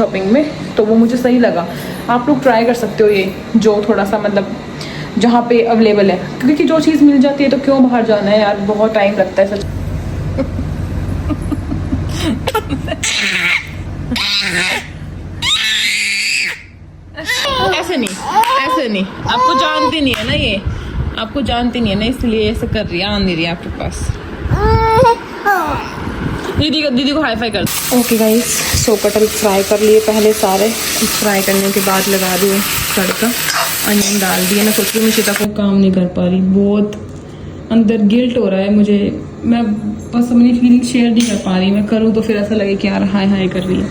Shopping में, तो वो मुझे सही लगा। आप लोग ट्राई कर सकते हो ये, जो थोड़ा सा मतलब जहाँ पे अवेलेबल है, क्योंकि जो चीज़ मिल जाती है तो क्यों बाहर जाना है यार, बहुत टाइम लगता है सच। ऐसे नहीं, आपको जानती नहीं है ना ये, आपको जानती नहीं है ना, इसलिए ऐसे कर रही है, आ नहीं रही है आपके पास। दीदी को हाई फाई कर। ओके गाइस, सो कटल फ्राई कर लिए पहले सारे। फ्राई करने के बाद लगा दिए तड़का, अनियन डाल दिए। मैं सोच रही हूँ निशिता को काम नहीं कर पा रही, बहुत अंदर गिल्ट हो रहा है मुझे। मैं बस अपनी फीलिंग शेयर नहीं कर पा रही, मैं करूँ तो फिर ऐसा लगे कि यार हाय हाय कर रही है,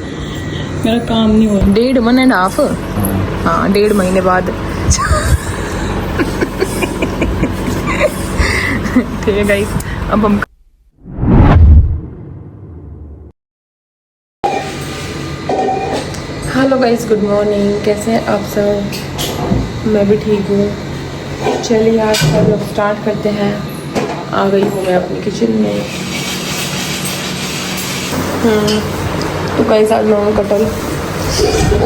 मेरा काम नहीं हो रहा। 1.5 हाँ 1.5 महीने बाद। ठीक है गाइस, अब हम हेलो गाइस, गुड मॉर्निंग। कैसे हैं आप सब? मैं भी ठीक हूँ। चलिए आज का लोग स्टार्ट करते हैं। आ गई हूँ मैं अपनी किचन में। तो गाइस आज मैं कटल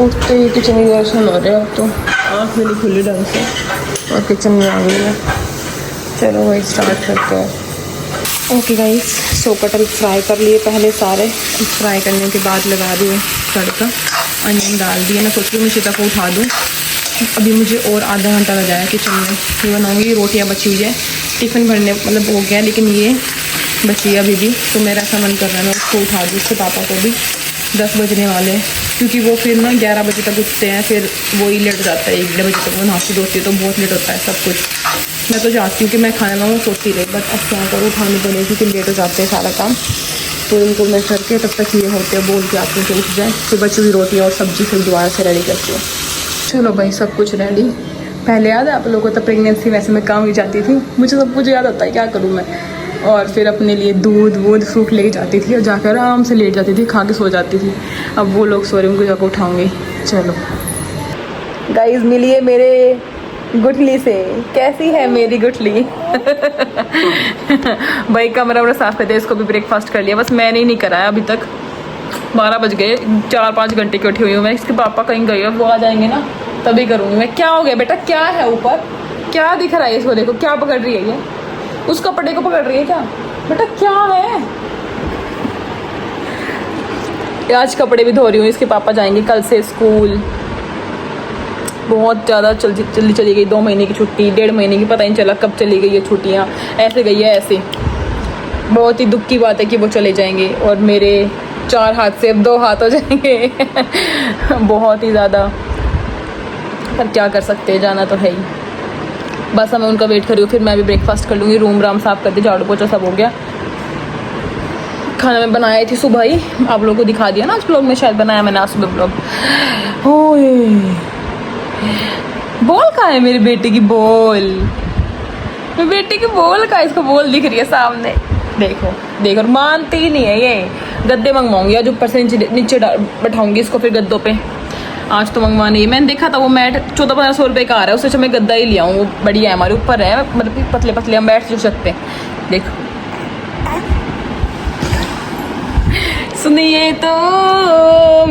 उठते ही किचन के दर्शन हो रहे हैं। अब तो आँख मेरी खुली ढंग से और किचन में आ गई है। चलो भाई स्टार्ट करते हैं। ओके गाइस, सो कटल फ्राई कर लिए पहले सारे। फ्राई करने के बाद लगा दिए तड़का, अनियन डाल दिए। मैं सोच रही हूँ निशिता को उठा दूँ, अभी मुझे और आधा घंटा लगा है किचन में। ये बनाऊँगी, रोटियाँ बची हुई है, टिफ़िन भरने मतलब हो गया, लेकिन ये बची है अभी भी। तो मेरा ऐसा मन कर रहा है मैं उसको उठा दूँ, उसके पापा को भी 10 बजने वाले हैं, क्योंकि वो फिर ना 11 बजे तक उठते हैं, फिर वही लेट जाता है। 1 बजे तक वो नहाती धोती है तो बहुत लेट होता है सब कुछ। मैं तो चाहती हूँ कि मैं खाने में सोती रही, बट अब क्या करूँ, उठानी पड़ेगी क्योंकि लेट हो जाते हैं सारा काम। तो इनको मैं करके तब तक ये होते हैं, बोल के आती हूँ कि उठ जाए। फिर बची हुई रोटी और सब्जी फिर दोबारा से रेडी करती हूँ। चलो भाई सब कुछ रेडी। पहले याद है आप लोगों को, तो प्रेगनेंसी में ऐसे मैं काम ही जाती थी, मुझे सब कुछ याद होता है, क्या करूँ मैं। और फिर अपने लिए दूध फ्रूट लेके जाती थी और जाकर आराम से लेट जाती थी, खा के सो जाती थी। अब वो लोग सो रहे, उनको जाकर उठाऊँगी। चलो गाइस, मिलिए मेरे गुठली से। कैसी है मेरी गुठली? भाई कमरा वमरा साफ करते, इसको भी ब्रेकफास्ट कर लिया, बस मैंने नहीं कराया अभी तक। 12 बज गए, 4-5 घंटे की उठी हुई हूँ मैं। इसके पापा कहीं गए, वो आ जाएंगे ना तभी करूँगी मैं। क्या हो गया बेटा, क्या है ऊपर, क्या दिख रहा है इसको? देखो क्या पकड़ रही है ये, उस कपड़े को पकड़ रही है क्या बेटा, क्या है? आज कपड़े भी धो रही हूँ, इसके पापा जाएंगे कल से स्कूल। बहुत ज़्यादा जल्दी चली गई 2 महीने की छुट्टी, 1.5 महीने की, पता ही नहीं चला कब चली गई है छुट्टियाँ। ऐसे गई है ऐसे। बहुत ही दुख की बात है कि वो चले जाएंगे और मेरे 4 हाथ से अब 2 हाथ हो जाएंगे। बहुत ही ज़्यादा, पर क्या कर सकते हैं, जाना तो है ही। बस मैं उनका वेट कर रही हूँ, फिर मैं भी ब्रेकफास्ट कर लूँगी। रूम राम साफ़ कर दी, झाड़ू पोछा सब हो गया। खाना मैं बनाई थी सुबह ही, आप लोगों को दिखा दिया ना आज ब्लॉग में, शायद बनाया मैंने आज सुबह ब्लॉग। ओए बॉल कहाँ है मेरी बेटी की? बॉल, मेरी बेटी की बॉल कहाँ है? इसको बॉल दिख रही है सामने, देखो मानती ही नहीं है ये। गद्दे मंगवाऊंगी आज, ऊपर से नीचे बैठाऊंगी इसको फिर गद्दों पे। आज तो मंगवानी है, मैंने देखा था वो मैट 1400-1500 रुपये का आ रहा है, उससे अच्छा मैं गद्दा ही ले आऊँ, वो बढ़िया है, हमारे ऊपर है, मतलब पतले पतले हम बैठ सकते हैं। देखो सुनिए तो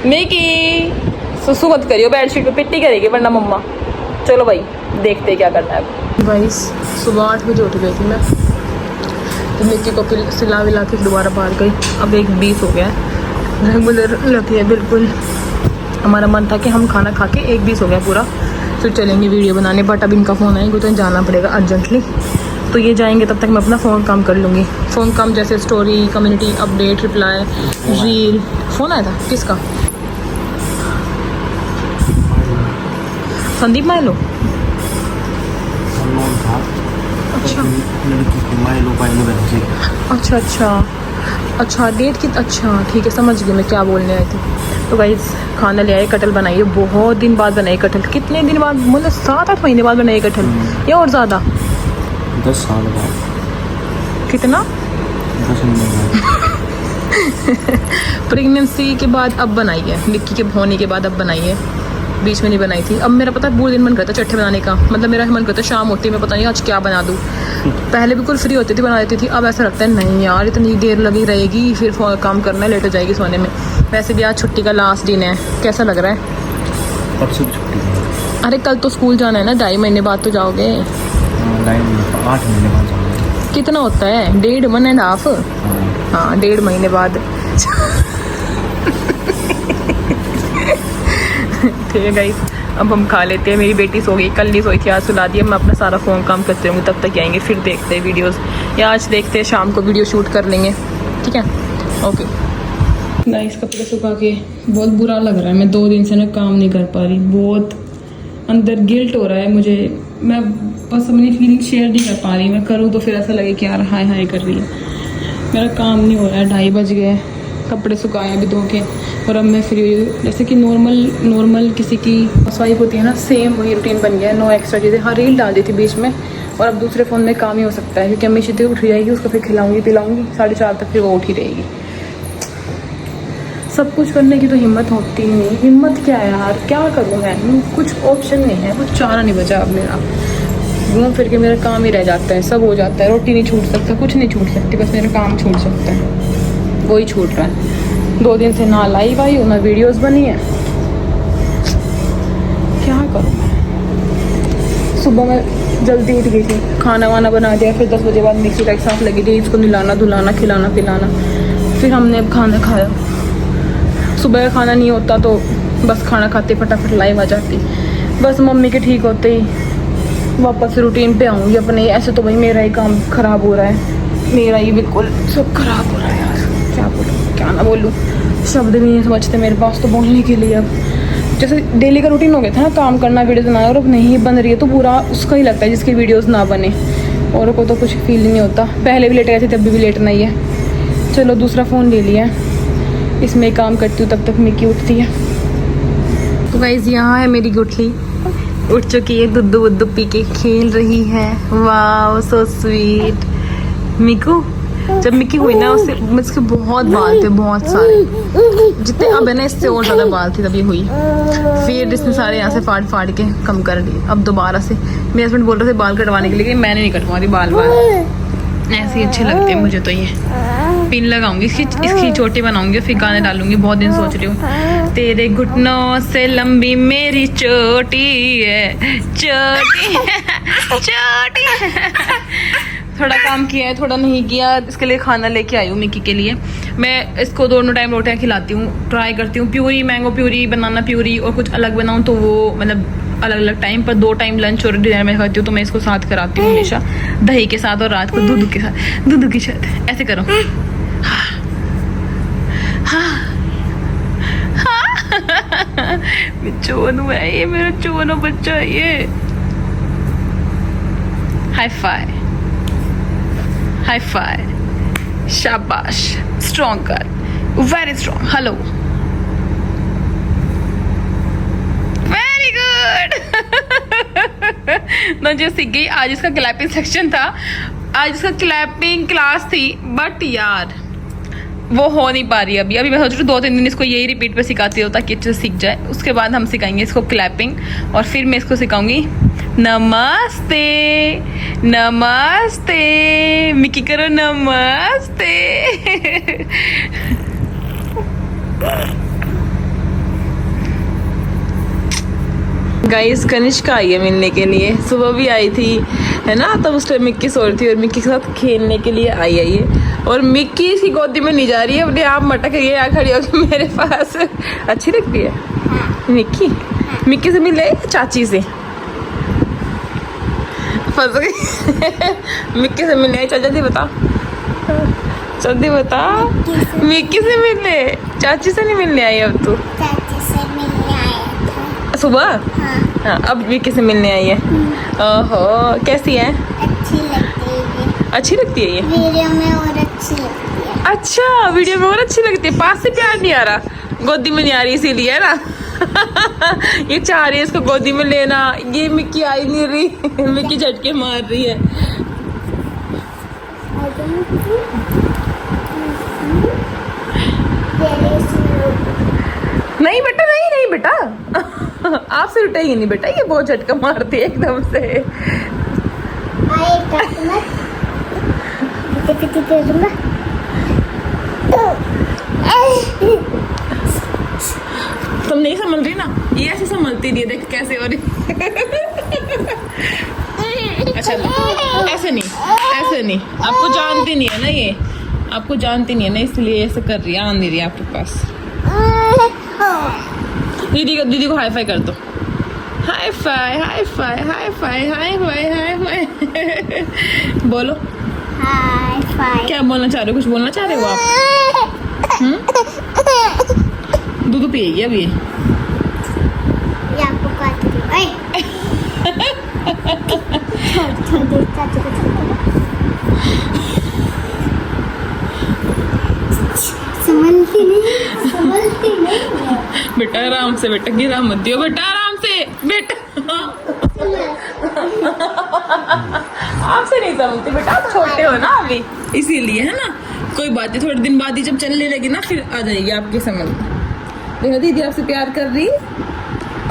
मिकी सुसु मत करियो, बेडशीट पे पिट्टी करेगी वरना मम्मा। चलो भाई देखते क्या करना है। भाई सुबह 8 बजे उठ गई थी मैं, तो मिक्की को सिला विला के दोबारा बाहर गई। अब 1:20 हो गया है, रेगुलर लगी है बिल्कुल। हमारा मन था कि हम खाना खा के 1:20 हो गया पूरा, फिर चलेंगे वीडियो बनाने, बट अब इनका फ़ोन आएगा तो जाना पड़ेगा अर्जेंटली। तो ये जाएंगे, तब तक मैं अपना फ़ोन काम कर लूँगी। फ़ोन काम जैसे story, community update, reply, reel. Phone आया था किसका? संदीप माइलो। अच्छा डेट की, अच्छा ठीक है, समझ गई मैं क्या बोलने आई थी। तो गाइस खाना ले आए, कटल बनाइए, बहुत दिन बाद बनाई कटल। कितने दिन बाद, मतलब 7-8 महीने बाद बनाई कटल, या और ज़्यादा? 10 साल बाद। कितना? 10 महीने बाद। प्रेगनेंसी के बाद अब बनाई है, मिक्की के होने के बाद अब बनाई है, बीच में नहीं बनाई थी। अब मेरा पता है पूरे दिन मन करता है चट्टे बनाने का, मतलब मेरा मन करता है शाम होती है मैं पता नहीं आज क्या बना दूँ। पहले बिल्कुल फ्री होती थी, बना देती थी, अब ऐसा लगता है नहीं यार इतनी देर लगी रहेगी, फिर काम करना है, लेट हो जाएगी सोने में। वैसे भी आज छुट्टी का लास्ट दिन है, कैसा लग रहा है? परसों की छुट्टी है। अरे कल तो स्कूल जाना है ना, 2.5 महीने बाद तो जाओगे। 8 महीने बाद जाऊँगा। कितना होता है? 1.5 हाँ 1.5 महीने बाद। ठीक है गाइस, अब हम खा लेते हैं। मेरी बेटी सो गई, कल नहीं सोई थी, आज सुला दिया। मैं अपना सारा फ़ोन काम करते रहूँगी, तब तक आएंगे फिर देखते हैं वीडियोस, या आज देखते हैं शाम को वीडियो शूट कर लेंगे, ठीक है? ओके गाइस, कपड़े सुखा के बहुत बुरा लग रहा है। मैं 2 दिन से ना काम नहीं कर पा रही, बहुत अंदर गिल्ट हो रहा है मुझे। मैं बस अपनी फीलिंग शेयर नहीं कर पा रही। मैं करूँ तो फिर ऐसा लगे कि यार हाय हाय कर रही है। मेरा काम नहीं हो रहा है, 2:30 बज गए, कपड़े सुखाए अभी धो के, और अब मैं फ्री हुई। जैसे कि नॉर्मल किसी की हाउसवाइफ होती है ना, सेम वही रूटीन बन गया है। नो एक्स्ट्रा चीज़ें। हाँ रील डाल दी थी बीच में, और अब दूसरे फ़ोन में काम ही हो सकता है, क्योंकि अम्मी शीते उठ जाएगी, उसको फिर खिलाऊंगी पिलाऊंगी, 4:30 तक फिर वो उठी रहेगी। सब कुछ करने की तो हिम्मत होती ही नहीं। हिम्मत क्या है यार, क्या करूँ मैं? कुछ ऑप्शन नहीं है, कुछ चारा नहीं बचा अब मेरा। घूम फिर के मेरा काम ही रह जाता है, सब हो जाता है। रोटी नहीं छूट सकता, कुछ नहीं छूट सकती, बस मेरा काम छूट सकता है, वही छूट रहा है। 2 दिन से ना लाइव आई हूँ, ना वीडियोस बनी है। क्या करूँ मैं? सुबह मैं जल्दी उठ गई थी, खाना वाना बना दिया, फिर 10 बजे बाद मिक्सी का एक साथ लगी थी, इसको नहलाना धुलाना खिलाना पिलाना। फिर हमने अब खाना खाया। सुबह का खाना नहीं होता तो बस खाना खाते फटाफट लाइव आ जाती। बस मम्मी के ठीक होते ही वापस रूटीन पे आऊँगी अपने। ऐसे तो भाई मेरा ही काम ख़राब हो रहा है, मेरा ही बिल्कुल सब ख़राब हो रहा है यार। क्या बोलूँ क्या ना बोलूँ, शब्द भी नहीं समझते मेरे पास तो बोलने के लिए। अब जैसे डेली का रूटीन हो गया था ना, काम करना वीडियोज़ बनाना, और अब नहीं बन रही है तो पूरा उसका ही लगता है जिसकी वीडियोज़ ना बने। औरों को तो कुछ फील नहीं होता। पहले भी लेट गए थे, तब भी लेट नहीं है। चलो दूसरा फ़ोन ले लिया, इसमें काम करती हूँ, तब तक मिक्की उठती है। तो गाइस यहाँ है मेरी गुठली, उठ चुकी है, दूध वुद्ध पी के खेल रही है। वाह सो स्वीट। मिक्कू जब मिक्की हुई ना, उसके बहुत बाल थे, बहुत सारे, जितने अब है ना इससे और ज़्यादा बाल थे तब ये हुई। फिर इसने सारे यहाँ से फाड़ के कम कर दिए। अब दोबारा से मेरे हस्बैंड बोल रहे थे बाल कटवाने के लिए, लेकिन मैंने नहीं कटवा दी बाल ऐसे ही अच्छे लगते हैं मुझे तो। ये पिन लगाऊंगी, इसकी चोटी बनाऊंगी, फिर गाने डालूंगी। बहुत दिन सोच रही हूँ, तेरे घुटनों से लंबी मेरी चोटी है, चोटी चोटी। थोड़ा काम किया है, थोड़ा नहीं किया। इसके लिए खाना लेके आई हूँ मिक्की के लिए। मैं इसको दोनों टाइम रोटियाँ खिलाती हूँ, ट्राई करती हूँ प्यूरी, मैंगो प्यूरी, बनाना प्यूरी, और कुछ अलग बनाऊँ तो वो मतलब अलग अलग टाइम पर 2 टाइम लंच और डिनर में खाती हूँ। तो मैं इसको साथ कराती हूँ हमेशा, दही के साथ, और रात को दूध के साथ, दूध के साथ। ऐसे करो, चोनू है ये, मेरा चोनू बच्चा है ये। हाई फाई, हाई फाई, शाबाश, स्ट्रॉन्ग कर, very strong, hello, very good. ना जो सीख गई। आज इसका क्लैपिंग सेक्शन था, आज इसका क्लैपिंग क्लास थी, बट यार वो हो नहीं पा रही अभी। मैं सोच रही हूँ 2-3 दिन इसको यही रिपीट पे सिखाती हूँ ताकि अच्छे से सीख जाए। उसके बाद हम सिखाएंगे इसको क्लैपिंग, और फिर मैं इसको सिखाऊंगी नमस्ते नमस्ते। मिक्की करो नमस्ते। गाइस कनिष्का आई है मिलने के लिए, सुबह भी आई थी है ना, तब उस टाइम मिक्की सो रही थी और मिक्की के साथ खेलने के लिए आई है ये। और मिक्की इसकी गोदी में नहीं जा रही है, अपने आप मटक रही है, यहाँ खड़ी होकर मेरे पास। अच्छी लगती है मिक्की। मिक्की से मिले चाची से फंस गई। मिक्की से मिलने आई, चल जल्दी बता, जल्दी बता। मिक्की से मिलने, चाची से नहीं मिलने आई अब तू? सुबह हाँ, अब मिक्की से मिलने आई है। ओहो, कैसी है? अच्छी लगती है ये वीडियो में, और अच्छी लगती है। अच्छा, वीडियो में और अच्छी लगती है, पास से प्यार नहीं आ रहा, गोदी में नहीं आ रही इसीलिए है ना। ये चाह रही है इसको गोदी में लेना, ये मिक्की आई नहीं रही। मिक्की झटके मार रही है। नहीं बेटा, नहीं बेटा, आपसे उठेगी नहीं बेटा, ये बहुत झटका मारती है एकदम से। तुम नहीं संभल रही ना, ये ऐसे संभलती नहीं है, देख कैसे हो रही। अच्छा ऐसे नहीं, आपको जानती नहीं है ना, ये आपको जानती नहीं है ना, इसलिए ऐसे कर रही है, आ नहीं रही आपके पास। दीदी को हाई फाई कर दो, hi fi hi fi hi fi hi fi hi fi. बोलो हाय फाय। क्या बोलना चाह रहे हो, कुछ बोलना चाह रहे हो आप? दूध पिएगी अभी? ये आपको काट रही है। छोड़ दे चाचू को, संभलती नहीं। बेटा आराम से, बेटा गिरा मत दियो, बेटा आराम से, बेटा आपसे नहीं समझती बेटा, आप छोटे हो ना अभी, इसीलिए है ना। कोई बात नहीं, थोड़े दिन बाद ही जब चलने लगी ना फिर आ जाएगी आपकी समझ। देखो दीदी आपसे प्यार कर रही,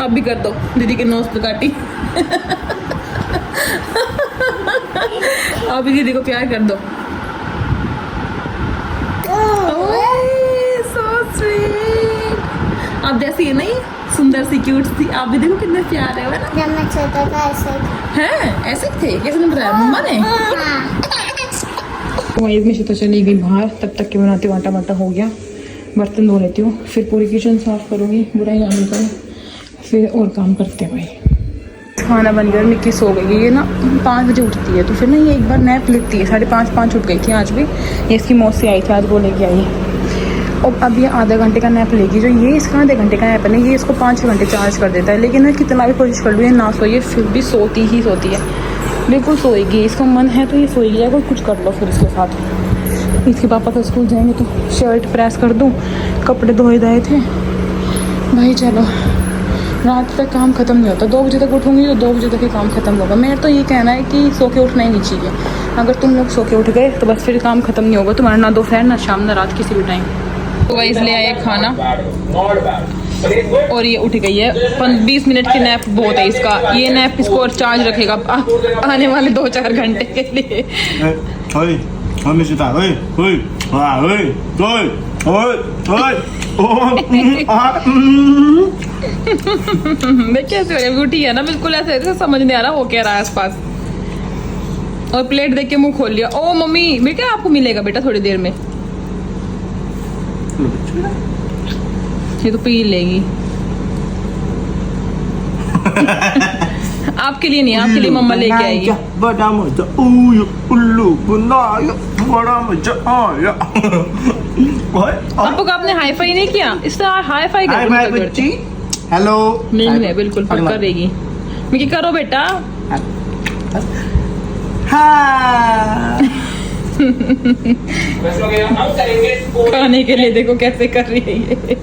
आप भी कर दो दीदी के नोज पे काटी। आप भी दीदी को प्यार कर दो। So sweet। आप जैसी है नहीं, सुंदर सी क्यूट सी, आप भी देखो कितने प्यार है ना। जब मैं छोटा था ऐसे हैं ऐसे थे, कैसे लग रहा है मम्मा ने? हाँ। वाइफ में तो चली गई बाहर, तब तक के बनाती हूँ, आटा वाटा हो गया, बर्तन धो लेती हूँ, फिर पूरी किचन साफ करूँगी, बुराई ना करूँ, फिर और काम करते हैं भाई। खाना बन गया और मिक्की सो गई। ये ना 5 बजे उठती है, तो फिर ना ये एक बार नैप लेती है, 5:30 उठ गई थी आज भी। ये इसकी मौसी आई थी आज, वो लेके आई। और अब ये आधा घंटे का नैप लेगी, जो ये इसका आधे घंटे का नैप है ना, ये इसको 5-6 घंटे चार्ज कर देता है। लेकिन ना कितना भी कोशिश कर लूँ ये ना सोइए, फिर भी सोती ही सोती है, बिल्कुल सोएगी। इसका मन है तो ये सोएगी, अगर कुछ कर लो फिर इसके साथ। इसके पापा तो स्कूल जाएंगे तो शर्ट प्रेस कर दूँ, कपड़े धोए धाए थे भाई। चलो रात तक काम ख़त्म नहीं होता, 2 बजे तक उठूँगी तो 2 बजे तक ही काम ख़त्म होगा। मेरा तो ये कहना है कि सो के उठना ही नहीं चाहिए। अगर तुम लोग सो के उठ गए तो बस फिर काम ख़त्म नहीं होगा तुम्हारा, ना दोपहर ना शाम ना रात, किसी भी टाइम। तो वही इसलिए आए खाना, और ये उठ गई है। 20 मिनट की नैप बहुत है इसका, ये नैप इसको और चार्ज रखेगा आने वाले 2-4 घंटे के लिए। कैसे उठी है ना, बिल्कुल ऐसे समझ नहीं आ रहा वो क्या रहा है आसपास। और प्लेट देख के मुंह खोल लिया। ओ मम्मी बेटा आपको मिलेगा बेटा थोड़ी देर में, ये तो पी लेगी। आपके लिए नहीं, आपके लिए मम्मा लेके आएगी। बड़ा मजा उल्लू बनाया, बड़ा मजा आया। आपको आपने हाई फाई नहीं किया, इससे हाई फाई करती। हेलो नहीं बिल्कुल पक्का रहेगी। मिकी करो बेटा। हाँ। खाने के लिए देखो कैसे कर रही है ये।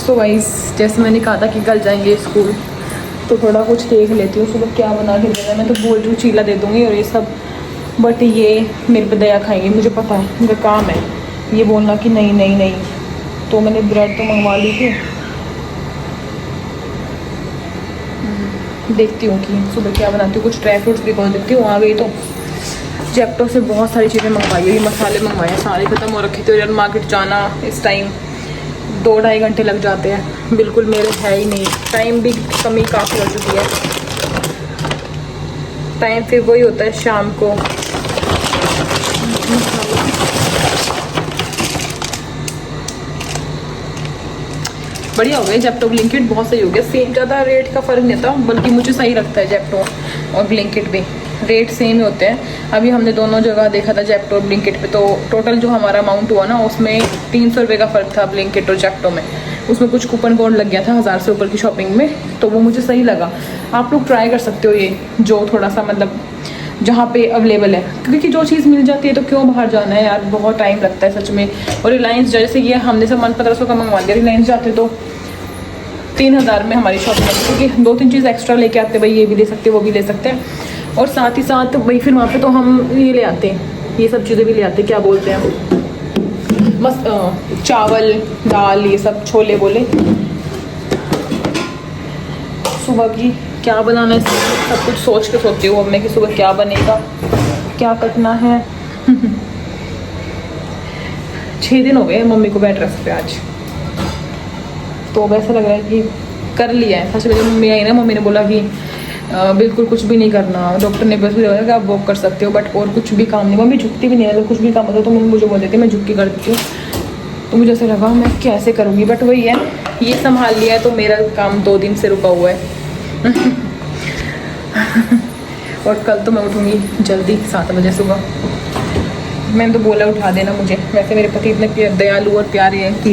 तो गाइस जैसे मैंने कहा था कि कल जाएंगे स्कूल, तो थोड़ा कुछ देख लेती हूँ सुबह क्या बना के देना है। मैं तो बोल रही हूँ चीला दे दूँगी और ये सब, बट ये मेरे पे दया खाएंगे, मुझे पता है, मेरा काम है ये बोलना कि नहीं नहीं नहीं। तो मैंने ब्रेड तो मंगवा ली थी, देखती हूँ कि सुबह क्या बनाती हूँ। कुछ ड्राई फ्रूट्स भी खोल देती हूँ। आ गई तो जेप्टो से बहुत सारी चीज़ें मंगवाई है, ये मसाले मंगवाए हैं, सारे ख़त्म हो रखे थे। और मार्केट जाना इस टाइम 2-2.5 घंटे लग जाते हैं, बिल्कुल मेरे है ही नहीं। टाइम भी कमी काफ़ी हो चुकी है, टाइम फिर वही होता है शाम को। बढ़िया हो गया जेप्टो ब्लिंकिट, बहुत सही हो गया। सेम ज़्यादा रेट का फ़र्क नहीं था, बल्कि मुझे सही लगता है जेप्टो और ब्लिंकिट भी, रेट सेम ही होते हैं। अभी हमने दोनों जगह देखा था जेप्टो और ब्लिंकिट पे, तो टोटल जो हमारा अमाउंट हुआ ना उसमें 300 रुपये का फ़र्क था ब्लिंकिट और जेप्टो में। उसमें कुछ कूपन कोड लग गया था 1000 से ऊपर की शॉपिंग में, तो वो मुझे सही लगा। आप लोग ट्राई कर सकते हो ये, जो थोड़ा सा मतलब जहाँ पे अवेलेबल है, क्योंकि जो चीज़ मिल जाती है तो क्यों बाहर जाना है यार, बहुत टाइम लगता है सच में। और रिलायंस जैसे कि हमने सामान 1500 का मंगवा लिया, रिलायंस जाते तो 3000 में हमारी शॉपिंग है, क्योंकि 2-3 चीज़ एक्स्ट्रा लेके आते, भाई ये भी ले सकते हैं वो भी ले सकते हैं। और साथ ही साथ भाई फिर वहाँ पे तो हम ये ले आते हैं, ये सब चीज़ें भी ले आते हैं, क्या बोलते हैं मस्त चावल दाल ये सब छोले बोले। सुबह की क्या बनाना है सब कुछ सोच के सोती हूँ अब मैं कि सुबह क्या बनेगा, क्या कटना है। 6 दिन हो गए मम्मी को बेड रेस्ट पे आज, तो अब ऐसा लग रहा है कि कर लिया है। सबसे पहले मम्मी आई ना, मम्मी ने बोला कि बिल्कुल कुछ भी नहीं करना, डॉक्टर ने बस बोला कि आप वॉक कर सकते हो बट और कुछ भी काम नहीं। मम्मी झुकती भी नहीं है, मतलब कुछ भी काम होता है तो मम्मी मुझे बोल देती है मैं झुक के कर देती हूँ। तो मुझे ऐसा लगा मैं कैसे करूँगी, बट वही है ये संभाल लिया है तो मेरा काम 2 दिन से रुका हुआ है। और कल तो मैं उठूँगी जल्दी 7 बजे सुबह। मैंने तो बोला उठा देना मुझे, वैसे मेरे पति इतने दयालु और प्यारे हैं कि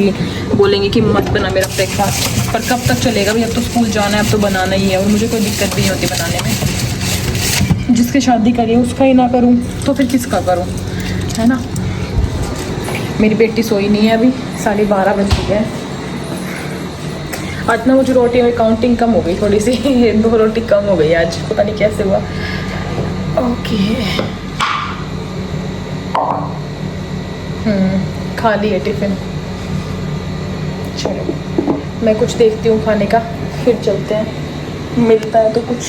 बोलेंगे कि मत बना मेरा ब्रेकफास्ट, पर कब तक चलेगा भाई, अब तो स्कूल जाना है, अब तो बनाना ही है और मुझे कोई दिक्कत भी नहीं होती बनाने में। जिसकी शादी करी उसका ही ना करूँ तो फिर किसका करूँ, है ना। मेरी बेटी सोई नहीं है अभी, 12:30 बज गए हैं। आज ना मुझे रोटी में काउंटिंग कम हो गई थोड़ी सी, 2 रोटी कम हो गई आज, पता नहीं कैसे हुआ। ओके खा ली है टिफ़िन। चलो मैं कुछ देखती हूँ खाने का, फिर चलते हैं, मिलता है तो कुछ।